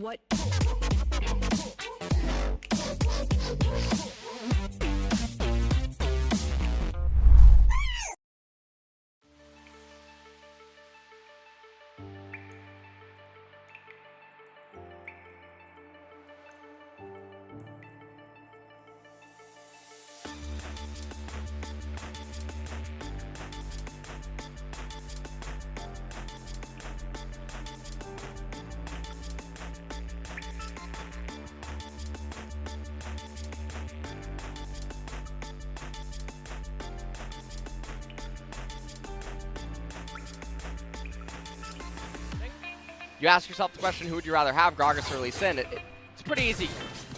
What? You ask yourself the question, who would you rather have, Gragas or Lee Sin? It's pretty easy.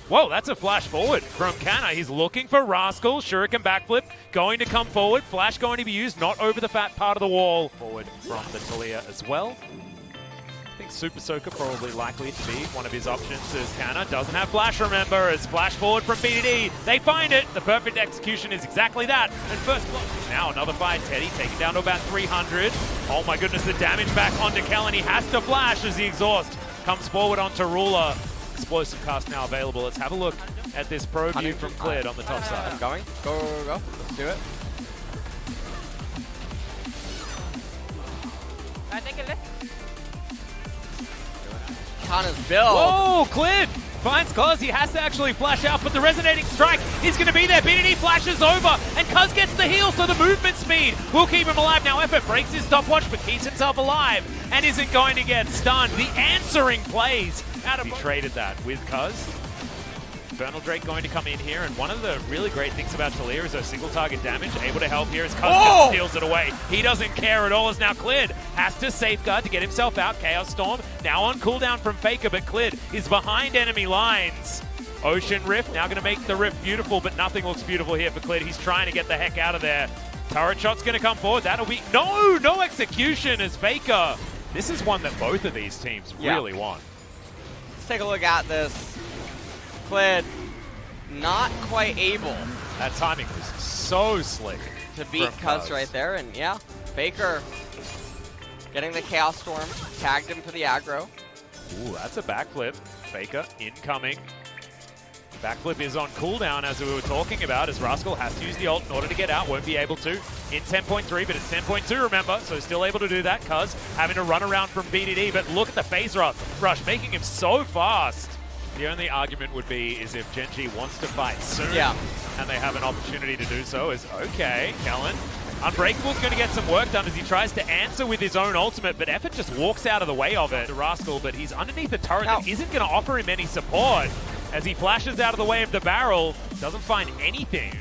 Whoa, that's a flash forward from Kana. He's looking for Rascal. Shuriken backflip going to come forward. Flash going to be used, not over the fat part of the wall. Forward from the Talia as well. I think Super Soaker probably likely to be one of his options as Kana doesn't have flash, remember, as flash forward from BDD. They find it. The perfect execution is exactly that. And first blood. Now another fight. Teddy taken down to about 300. Oh my goodness, the damage back onto Kellen. He has to flash as the exhaust comes forward onto Ruler. Explosive cast now available. Let's have a look at this pro view from Cleared on the top side. I'm going. Go, go, go. Let's do it. I think it is. Kana's build. Whoa, Cleared finds Cuzz. He has to actually flash out, but the resonating strike is going to be there. BDD flashes over, and Cuzz gets the heal, so the movement speed will keep him alive. Now Effort breaks his stopwatch, but keeps himself alive and isn't going to get stunned. The answering plays out of... He traded that with Cuzz. Infernal Drake going to come in here, and one of the really great things about Talia is her single target damage, able to help here as Cuzz just steals it away. He doesn't care at all, is now Cleared. Has to safeguard to get himself out. Chaos Storm now on cooldown from Faker, but Cleared is behind enemy lines. Ocean Rift now going to make the Rift beautiful, but nothing looks beautiful here for Cleared. He's trying to get the heck out of there. Turret shot's going to come forward. That'll be... No execution as Faker. This is one that both of these teams really want. Let's take a look at this. Cleared, not quite able. That timing was so slick To beat Cuzz right there, and yeah, Faker getting the Chaos Storm, tagged him for the aggro. Ooh, that's a backflip. Faker incoming. Backflip is on cooldown, as we were talking about, as Rascal has to use the ult in order to get out. Won't be able to in 10.3, but it's 10.2, remember, so still able to do that. Cuzz having to run around from BDD, but look at the phase rush, making him so fast. The only argument would be is if Gen.G wants to fight soon, and they have an opportunity to do so, is okay, Kellen. Unbreakable's going to get some work done as he tries to answer with his own ultimate, but Effort just walks out of the way of it. The Rascal, but he's underneath the turret that isn't going to offer him any support. As he flashes out of the way of the barrel, doesn't find anything.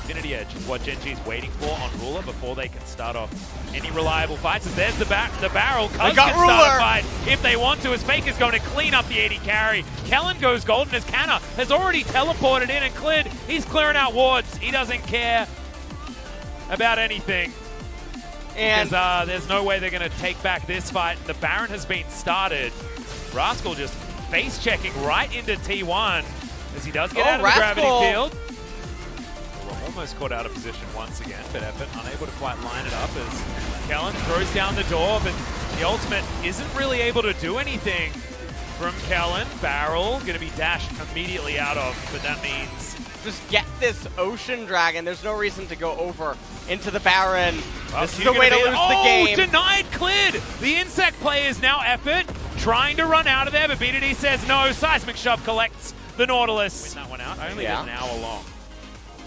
Infinity Edge is what Gen.G's waiting for on Ruler before they can start off any reliable fights. As there's the barrel. Cuzz can start a fight if they want to, as Faker's going to clean up the 80 carry. Kellen goes golden as Kana has already teleported in and cleared. He's clearing out wards. He doesn't care about anything. And there's no way they're going to take back this fight. The Baron has been started. Rascal just face checking right into T1 as he does get out of the gravity field. Almost caught out of position once again, but Effort unable to quite line it up as Kellen throws down the door, but the ultimate isn't really able to do anything from Kellen. Barrel going to be dashed immediately out of, but that means just get this Ocean Dragon. There's no reason to go over into the Baron. Well, this is the way to lose the game. Denied, Cleared. The insect play is now Effort, trying to run out of there, but BDD says no. Seismic Shove collects the Nautilus. Win that one out. Only an hour long.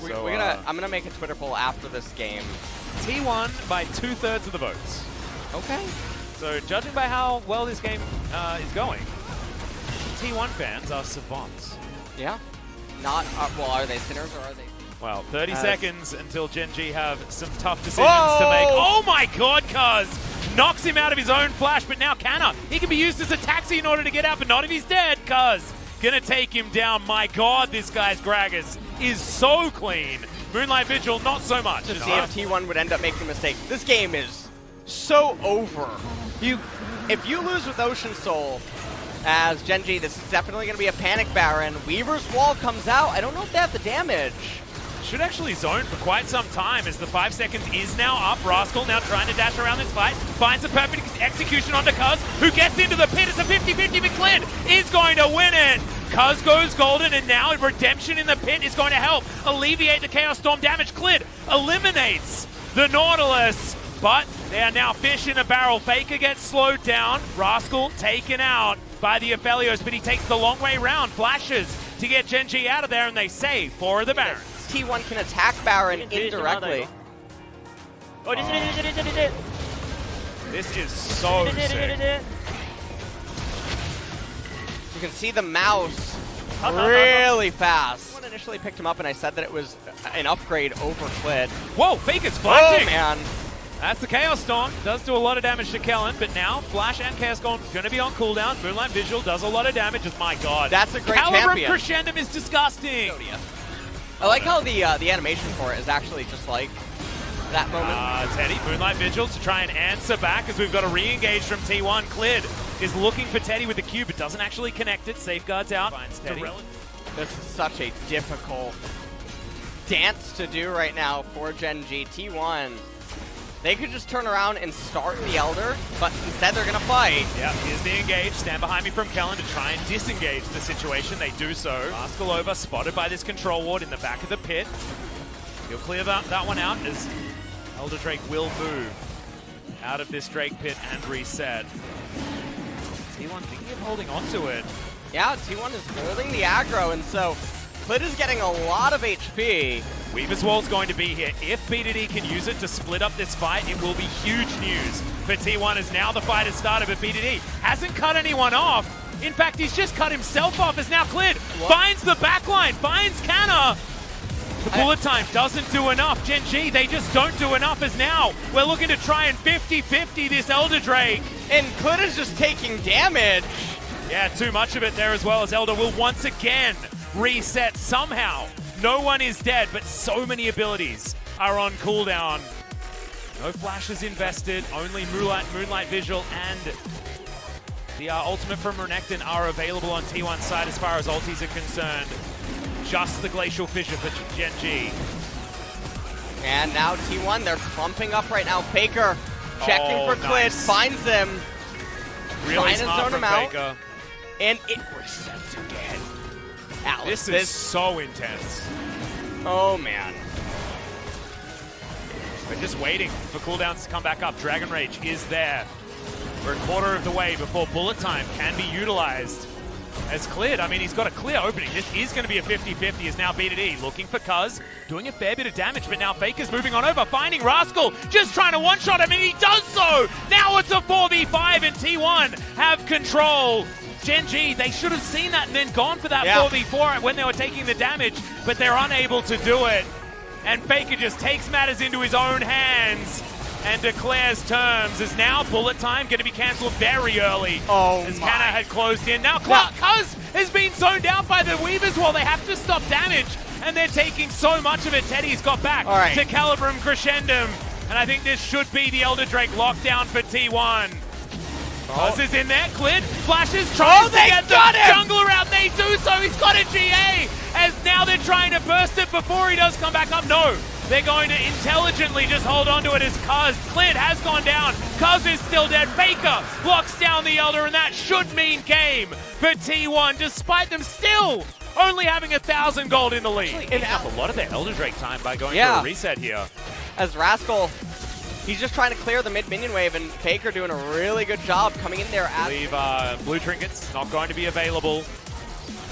So, I'm gonna make a Twitter poll after this game. T1 by 2/3 of the votes. Okay. So judging by how well this game is going, T1 fans are savants. Yeah. Not well. Are they sinners or are they? Well, 30 seconds until Gen.G have some tough decisions to make. Oh my God, Cuzz knocks him out of his own flash, but now Kana, he can be used as a taxi in order to get out, but not if he's dead. Cuzz gonna take him down. My God, this guy's Gragas is so clean. Moonlight Vigil, not so much. To see if T1 would end up making a mistake. This game is so over. If you lose with Ocean Soul as Gen.G, this is definitely going to be a panic Baron. Weaver's Wall comes out. I don't know if they have the damage. should actually zone for quite some time as the 5 seconds is now up. Rascal now trying to dash around this fight. Finds a perfect execution onto Cuzz, who gets into the pit. It's a 50-50, but Clid is going to win it. Cuzz goes golden, and now redemption in the pit is going to help alleviate the Chaos Storm damage. Clid eliminates the Nautilus, but they are now fish in a barrel. Faker gets slowed down. Rascal taken out by the Aphelios, but he takes the long way round. Flashes to get Gen G out of there, and they save 4 of the Barons. T1 can attack Baron indirectly. This is so sick. You can see the mouse really fast. When I initially picked him up and I said that it was an upgrade over Clid. Whoa, Faker's flashing! Oh, man. That's the Chaos Storm. Does do a lot of damage to Kellen, but now Flash and Chaos Storm going to be on cooldown. Moonlight Visual does a lot of damage. My God. That's a great Caliber champion. Crescendum is disgusting. I like how the animation for it is actually just like that moment. Teddy, Moonlight Vigil to try and answer back as we've got a re-engage from T1. Clid is looking for Teddy with the Q, but doesn't actually connect it. Safeguards out. Finds Teddy. This is such a difficult dance to do right now for Gen G. T1. They could just turn around and start the Elder, but instead they're gonna fight. Yeah, here's the engage. Stand behind me from Kellen to try and disengage the situation. They do so. Rascal over, spotted by this control ward in the back of the pit. He'll clear that one out as Elder Drake will move out of this Drake pit and reset. T1 thinking of holding onto it. Yeah, T1 is holding the aggro, and so Clid is getting a lot of HP. Weaver's Wall's going to be here. If BDD can use it to split up this fight, it will be huge news for T1 as now the fight has started, but BDD hasn't cut anyone off. In fact, he's just cut himself off as now Clid finds the backline, finds Canna. The bullet time doesn't do enough. Gen G, they just don't do enough as now we're looking to try and 50-50 this Elder Drake. And Clid is just taking damage. Yeah, too much of it there as well as Elder will once again reset somehow. No one is dead, but so many abilities are on cooldown. No flashes invested, only Moonlight Visual and the ultimate from Renekton are available on T1's side as far as ultis are concerned. Just the Glacial Fissure for Gen G. And now T1, they're clumping up right now. Faker checking for Clid, finds him. Really smart from Faker. And it resets again. Alice, this is so intense. Oh, man. We're just waiting for cooldowns to come back up. Dragon Rage is there. We're a quarter of the way before bullet time can be utilized. As Clid, I mean, he's got a clear opening. This is going to be a 50-50 as now BDD looking for Cuzz, doing a fair bit of damage, but now Faker's moving on over, finding Rascal, just trying to one-shot him, and he does so! Now it's a 4v5, and T1 have control. Gen G, they should have seen that and then gone for that 4v4 when they were taking the damage, but they're unable to do it. And Faker just takes matters into his own hands and declares terms. Is now bullet time going to be cancelled very early. As Canna had closed in. Now Cuzz has been zoned out by the Weavers Wall. They have to stop damage, and they're taking so much of it. Teddy's got back to Calibrum Crescendum, and I think this should be the Elder Drake lockdown for T1. Cuzz is in there, Clid, flashes, tries to get the jungler out, they do so, he's got a GA, as now they're trying to burst it before he does come back up. No, they're going to intelligently just hold on to it as Cuzz. Clid has gone down, Cuzz is still dead, Faker locks down the Elder, and that should mean game for T1, despite them still only having 1,000 gold in the lead. Eating up a lot of their Elder Drake time by going for a reset here. As Rascal, he's just trying to clear the mid-minion wave, and Faker doing a really good job coming in there. I believe Blue Trinket's not going to be available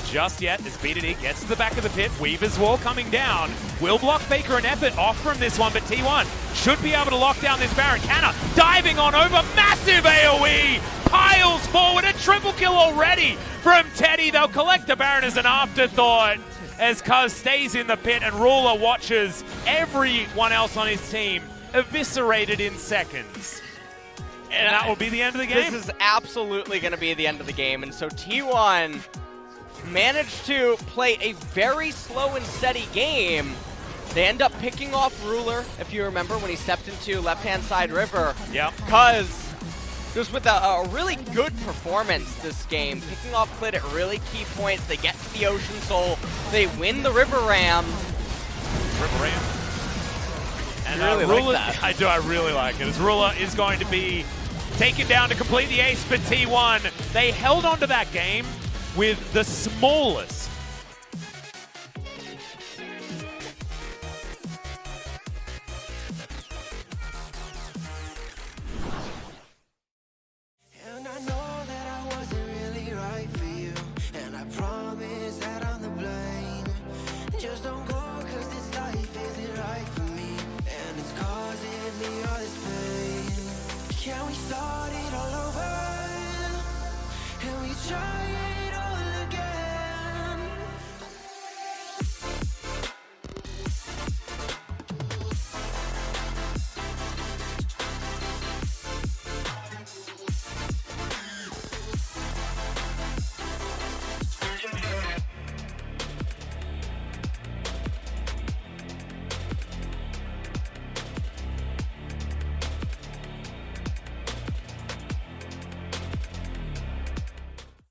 just yet as BDD gets to the back of the pit. Weaver's Wall coming down. Will block Faker an effort off from this one, but T1 should be able to lock down this Baron. Canna diving on over. Massive AoE. Piles forward. A triple kill already from Teddy. They'll collect the Baron as an afterthought as Cuzz stays in the pit and Ruler watches everyone else on his team eviscerated in seconds. And that will be the end of the game. This is absolutely going to be the end of the game. And so T1 managed to play a very slow and steady game. They end up picking off Ruler, if you remember, when he stepped into left-hand side river. Yep. Cuzz just with a really good performance this game, picking off Clid at really key points. They get to the Ocean Soul. They win the River Ram. Triple Ram. And You really Ruler, like that. I do, I really like it. As Ruler is going to be taken down to complete the ace for T1. They held on to that game with the smallest. And I know that I wasn't really right for you, and I promise that I'm the blame. Just don't go, cause this life isn't right for me, and it's causing me all this pain. Can we start it all over? And we try